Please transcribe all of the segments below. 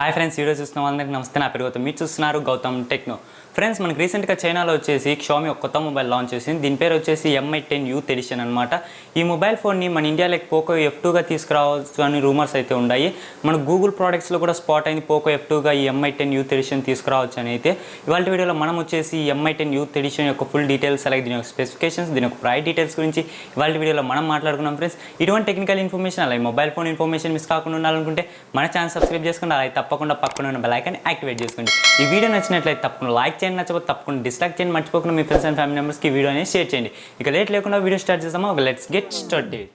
Hi friends, video చూస్తున్న వాళ్ళందరికీ నమస్తే. నా పేరు గౌతమ్. మీరు చూస్తున్నారు గౌతమ్ టెక్నో. ఫ్రెండ్స్, మనకి రీసెంట్గా చైనాలో వచ్చేసి షామీ ఒక కొత్త మొబైల్ లాంచ్ చేసింది. దీని పేరు వచ్చేసి MI10 యూత్ ఎడిషన్ అనమాట. ఈ మొబైల్ ఫోన్ని మన ఇండియాలోకి పోకో F2గా తీసుకురావచ్చు అని రూమర్స్ అయితే ఉన్నాయి. మన గూగుల్ ప్రోడక్ట్స్లో కూడా స్పాట్ అయింది పోకో F2గా ఈ MI10 యూత్ ఎడిషన్ తీసుకురావచ్చు అని. అయితే ఇవాళ వీడియోలో మనం వచ్చేసి ఈ MI10 యూత్ ఎడిషన్ యొక్క ఫుల్ డీటెయిల్స్, అలాగే దీని యొక్క స్పెసిఫికేషన్స్, దీని యొక్క ప్రైస్ డీటెయిల్స్ గురించి ఇవాళ వీడియోలో మనం మాట్లాడుకున్నాం. ఫ్రెండ్స్, ఇటువంటి టెక్నికల్ ఇన్ఫర్మేషన్ అలాగే మొబైల్ ఫోన్ ఇన్ఫర్మేషన్ మిస్ కాకుండా ఉండాలనుకుంటే మన ఛానల్ సబ్స్క్రైబ్ చేసుకుని అలాగే తప్పకుండా పక్కన ఉన్న బెల్ ఐకాన్ యాక్టివేట్ చేసుకోండి. ఈ వీడియో నచ్చినట్లయితే తప్పకుండా లైక్ చేయండి, నచ్చకపోతే తప్పకుండా డిస్లైక్ చేయండి, మర్చిపోకుండా మీ ఫ్రెండ్స్ అండ్ ఫ్యామిలీ మెంబర్స్కి వీడియో అనేది షేర్ చేయండి. ఇక లేట్ లేకుండా వీడియో స్టార్ట్ చేద్దామా? Let's get started.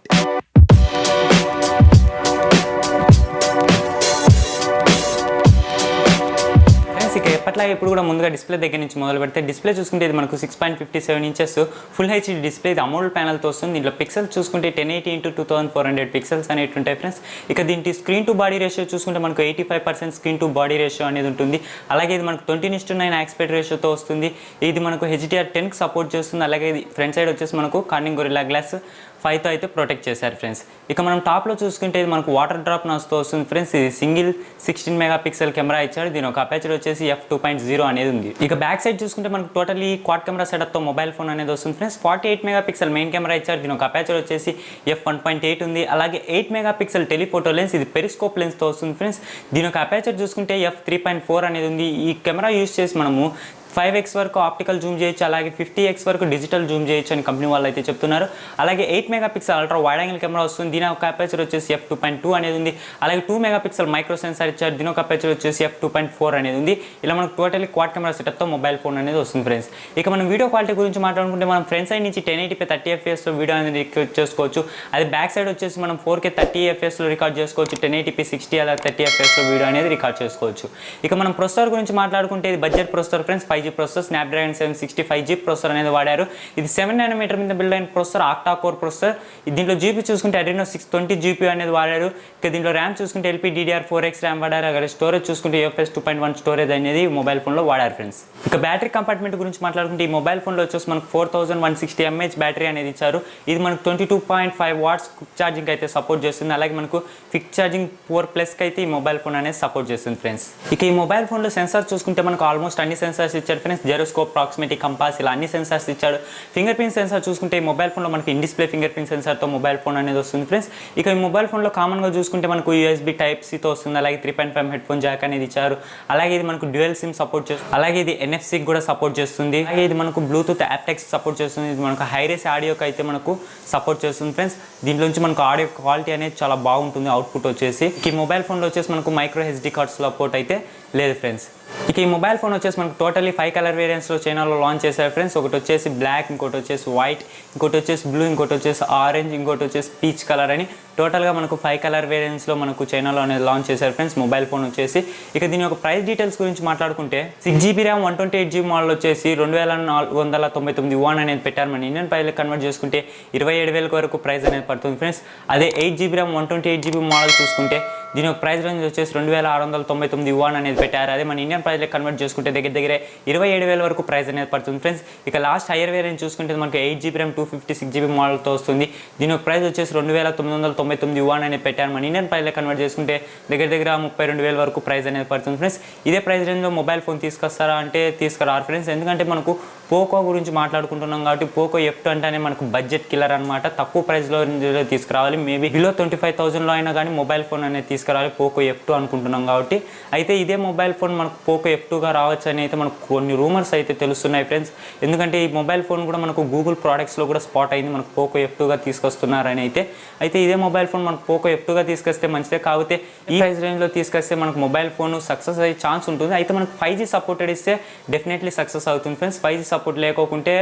ఇక ఎప్పట్లాగా ఇప్పుడు కూడా ముందుగా డిస్ప్లే దగ్గర నుంచి మొదలు పెడితే డిస్ప్లే చూసుకుంటే ఇది మనకు 6.57 ఇంచెస్ ఫుల్ హెచ్డీ డిస్ప్లే, ఇది అమోల్డ్ ప్యానల్తో వస్తుంది. దీంట్లో పిక్సెల్స్ చూసుకుంటే 1080x2400 పిక్సెల్స్ అనేవి ఉంటాయి ఫ్రెండ్స్. ఇక దీంట్లో స్క్రీన్ టు బాడీ రేషియో చూసుకుంటే మనకు 85% స్క్రీన్ టు బాడీ రేషియో అనేది ఉంటుంది. అలాగే ఇది మనకు 20:9 ఆస్పెక్ట్ రేషియోతో వస్తుంది. ఇది మనకు HDR10కి సపోర్ట్ చేస్తుంది. అలాగే ఇది ఫ్రంట్ సైడ్ వచ్చేసి మనకు కార్నింగ్ గొరిల్లా గ్లాస్ 5తో అయితే ప్రొటెక్ట్ చేశారు ఫ్రెండ్స్. ఇక మనం టాప్లో చూసుకుంటే ఇది మనకు వాటర్ డ్రాప్ నాస్తో వస్తుంది ఫ్రెండ్స్. ఇది సింగిల్ 16 మెగాపిక్సెల్ కెమెరా ఇచ్చాడు. దీని ఒక అపేచర్ వచ్చేసి f2.0 అనేది ఉంది. ఇక బ్యాక్ సైడ్ చూసుకుంటే మనకు టోటలీ క్వాడ్ కెమెరా సెటప్తో మొబైల్ ఫోన్ అనేది వస్తుంది ఫ్రెండ్స్. 48 మెగాపిక్సెల్ మెయిన్ కెమెరా ఇచ్చారు. దీని ఒక అపేచర్ వచ్చేసి f1.8 ఉంది. అలాగే 8 మెగాపిక్సెల్ టెలిఫోటో లెన్స్, ఇది పెరిస్కోప్ లెన్స్తో వస్తుంది ఫ్రెండ్స్. దీని ఒక అపేచర్ చూసుకుంటే f3.4 అనేది ఉంది. ఈ కెమెరా యూజ్ చేసి మనము 5x వరకు ఆప్టికల్ జూమ్ చేయొచ్చు, అలాగే 50x వరకు డిజిటల్ జూమ్ చేయొచ్చు అని కంపెనీ వాళ్ళు అయితే చెప్తున్నారు. అలాగే 8 megapixel ultra wide angle camera వస్తుంది. దీని ఒక అపేచర్ వచ్చేసి f2.2 అనేది ఉంది. అలాగే 2 మెగాపిక్సెల్ మైక్రో సెన్సార్ ఇచ్చారు. దీని ఒక అపేచర్ వచ్చేసి f2.4 అనేది ఉంది. ఇలా మనకు టోటలీ క్వాడ్ కెమెరా సెటప్తో మొబైల్ ఫోన్ అనేది వస్తుంది ఫ్రెండ్స్. ఇక మనం వీడియో క్వాలిటీ గురించి మాట్లాడుకుంటే మనం ఫ్రంట్ సైడ్ నుంచి 1080p 30fps వీడియో అనేది రికార్డ్ చేసుకోవచ్చు. అది బ్యాక్ సైడ్ వచ్చేసి మనం 4K 30fps రికార్డ్ చేసుకోవచ్చు. 1080p 60 అలా 30fps వీడియో అనేది రికార్డ్ చేసుకోవచ్చు. ఇక మనం ప్రొసెసర్ గురించి మాట్లాడుకుంటే ఇది budget processor friends. 5G processor, Snapdragon 765G processor అనేది వాడారు. ఇది 7nm మీద బిల్డ్ అయిన ప్రొసెసర్, ఆక్టా కోర్ ప్రొసెసర్. దీంట్లో జీపీ చూసుకుంటే Adreno 620 GPU అనేది వాడారు. ఇక దీంట్లో ర్యామ్ చూసుకుంటే LPDDR4X ర్యామ్ వాడారు. అలాగే స్టోరేజ్ చూసుకుంటే UFS 2.1 స్టోరేజ్ అనేది మొబైల్ ఫోన్లో వాడారు ఫ్రెండ్స్. ఇక బ్యాటరీ కంపార్ట్మెంట్ గురించి మాట్లాడుకుంటే ఈ మొబైల్ ఫోన్లో వచ్చేసి మనకు 4160 mAh బ్యాటరీ అనేది ఇచ్చారు. ఇది మనకు 22.5 వాట్స్ క్విక్ ఛార్జింగ్ అయితే సపోర్ట్ చేస్తుంది. అలాగే మనకు క్విక్ ఛార్జింగ్ 4+ అయితే ఈ మొబైల్ ఫోన్ అనేది సపోర్ట్ చేస్తుంది ఫ్రెండ్స్. ఇక ఈ మొబైల్ ఫోన్లో సెన్సార్ చూసుకుంటే మనకు ఆల్మోస్ట్ అన్ని సెన్సార్స్ ఇచ్చారు ఫ్రెండ్స్. జెరోస్కోప్, ప్రాక్సిమిటీ, కంపాస్, ఇలా అన్ని సెన్సార్స్ ఇచ్చాడు. ఫింగర్ ప్రింట్ సెన్సార్ చూసుకుంటే ఈ మొబైల్ ఫోన్లో మనకి ఇన్ డిస్ప్లే ఫింగర్ ప్రింట్ సెన్సార్తో మొబైల్ ఫోన్ అనేది వస్తుంది ఫ్రెండ్స్. ఇక ఈ మొబైల్ ఫోన్లో కామన్గా చూసుకుంటే మనకు USB Type-Cతో వస్తుంది. అలాగే 3.5 హెడ్ ఫోన్ జాక్ అనేది ఇచ్చారు. అలాగే ఇది మనకు డ్యూయల్ సిమ్ సపోర్ట్ చేస్తుంది. అలాగే ఇది NFC-కి కూడా సపోర్ట్ చేస్తుంది. అలాగే ఇది మనకు బ్లూటూత్ యాప్టెక్స్ సపోర్ట్ చేస్తుంది. ఇది మనకు హైరేస్ ఆడియోకి అయితే మనకు సపోర్ట్ చేస్తుంది ఫ్రెండ్స్. దీంట్లో నుంచి మనకు ఆడియో క్వాలిటీ అనేది చాలా బాగుంటుంది. అవుట్పుట్ వచ్చేసి ఈ మొబైల్ ఫోన్లో వచ్చేసి మనకు మైక్రో SD కార్డ్ సపోర్ట్ అయితే లేదు ఫ్రెండ్స్. ఇక ఈ మొబైల్ ఫోన్ వచ్చేసి మనకు టోటలీ 5 కలర్ వేరియంట్స్లో చైనాలో లాంచ్ చేశారు ఫ్రెండ్స్. ఒకటి వచ్చేసి బ్లాక్, ఇంకోటి వచ్చేసి వైట్, ఇంకోటి వచ్చేసి బ్లూ, ఇంకోటి వచ్చేసి ఆరెంజ్, ఇంకోటి వచ్చేసి పీచ్ కలర్ అని టోటల్గా మనకు 5 కలర్ వేరియంట్స్లో మనకు చైనాలో అనేది లాంచ్ చేశారు ఫ్రెండ్స్ మొబైల్ ఫోన్ వచ్చేసి. ఇక దీని యొక్క ప్రైస్ డీటెయిల్స్ గురించి మాట్లాడుకుంటే 6GB ర్యామ్ 128GB మోడల్ వచ్చేసి 2499 వాన్ అనేది పెట్టారు. మన ఇండియన్ ప్రైస్లో కన్వర్ట్ చేసుకుంటే 27,000 వరకు ప్రైస్ అనేది పడుతుంది ఫ్రెండ్స్. అదే 8GB ర్యామ్ 128GB మోడల్ చూసుకుంటే దీని యొక్క ప్రైస్ రేంజ్ వచ్చేసి 2699 వాన్ అనేది పెట్టారు. అదే మన ఇండియన్ ప్రైస్లో కన్వర్ట్ చేసుకుంటే దగ్గర 27,000 వరకు ప్రైస్ అనేది పడుతుంది ఫ్రెండ్స్. ఇక లాస్ట్ హైయర్ వేరియంట్ చూసుకుంటే మనకు 8GB ర్యామ్ 256GB మోడల్తో వస్తుంది. దీని యొక్క ప్రైస్ వచ్చేసి 2999 వాన్ అనేది పెట్టారు. మన ఇండియన్ ప్రైస్లో కన్వర్ట్ చేసుకుంటే దగ్గర 32,000 వరకు ప్రైస్ అనేది పడుతుంది ఫ్రెండ్స్. ఇదే ప్రైస్ రేంజ్లో మొబైల్ ఫోన్ తీసుకొస్తారా అంటే తీసుకురారు ఫ్రెండ్స్. ఎందుకంటే మనకు పోకో గురించి మాట్లాడుకుంటున్నాం కాబట్టి పోకో F2 అంటేనే మనకు బడ్జెట్ కిల్లర్ అనమాట. తక్కువ ప్రైస్లో తీసుకురావాలి. మేబీ బిలో 25,000లో అయినా కానీ మొబైల్ ఫోన్ అనేది తీసుకురావాలి పోకో F2 అనుకుంటున్నాం కాబట్టి. అయితే ఇదే మొబైల్ ఫోన్ మనకు పోకో F2గా రావచ్చు అని అయితే మనకు కొన్ని రూమర్స్ అయితే తెలుస్తున్నాయి ఫ్రెండ్స్. ఎందుకంటే ఈ మొబైల్ ఫోన్ కూడా మనకు గూగుల్ ప్రోడక్ట్స్లో కూడా స్పాట్ అయింది మనకు పోకో F2గా తీసుకొస్తున్నారని అయితే ఇదే మొబైల్ ఫోన్ మనకు పోకో F2గా తీసుకొస్తే మంచిదే. కాకపోతే ఈ ప్రైస్ రేంజ్లో తీసుకొస్తే మనకు మొబైల్ ఫోన్ సక్సెస్ అయ్యే ఛాన్స్ ఉంటుంది. అయితే మనకు 5G సపోర్టెడ్ ఇస్తే డెఫినెట్లీ సక్సెస్ అవుతుంది ఫ్రెండ్స్. 5G సపోర్ట్ లేకోకుంటే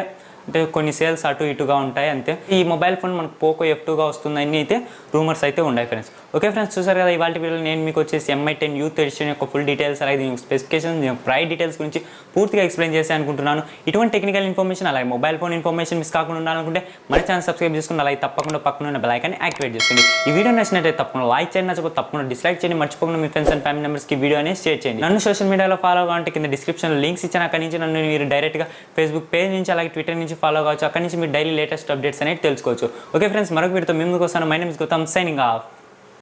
అంటే కొన్ని సేల్స్ అటు ఇటుగా ఉంటాయి అంతే. ఈ మొబైల్ ఫోన్ మనకు పోకో F2గా వస్తుందని అయితే రూమర్స్ అయితే ఉన్నాయి ఫ్రెండ్స్. ఓకే ఫ్రెండ్స్, చూసారు కదా ఇవాళ వీడియోలో నేను మీకు వచ్చేసి MI10 యూత్ ఎడిషన్ యొక్క ఫుల్ డీటెయిల్స్, అలాగే దీని స్పెసిఫికేషన్, దీని ప్రైస్ డీటెయిల్స్ గురించి పూర్తిగా ఎక్స్ప్లెయిన్ చేసి అనుకుంటున్నాను. ఇటువంటి టెక్నికల్ ఇన్ఫర్మేషన్ అలాగే మొబైల్ ఫోన్ ఇన్ఫర్మేషన్ మిస్ కాకుండా ఉండాలనుకుంటే మన ఛానల్ సబ్స్క్రైబ్ చేసుకుని అలాగే తప్పకుండా పక్కన ఉన్న బెల్ ఐకాన్ యాక్టివేట్ చేసుకోండి. ఈ వీడియో నచ్చినట్లయితే తప్పకుండా లైక్ చేయండి, నచ్చకపోతే తప్పకుండా డిస్లైక్ చేయండి, మర్చిపోకుండా మీ ఫ్రెండ్స్ అండ్ ఫ్యామిలీ మెంబర్స్కి వీడియో అనేది షేర్ చేయండి. నన్ను సోషల్ మీడియాలో ఫాలో కావాలంటే కింద డిస్క్రిప్షన్లో లింక్స్ ఇచ్చాను. అక్కడి నుంచి నన్ను మీరు డైరెక్ట్గా ఫేస్బుక్ పేజ్ నుంచి అలాగే ట్విట్టర్ నుంచి ఫాలో కావచ్చు. అక్కడి నుంచి మీరు డైలీ లేటెస్ట్ అప్డేట్స్ అనేది తెలుసుకోవచ్చు. ఓకే ఫ్రెండ్స్, మరొక వీడియోతో మేము ముందుకు వస్తాను. My name is Gautam, signing of.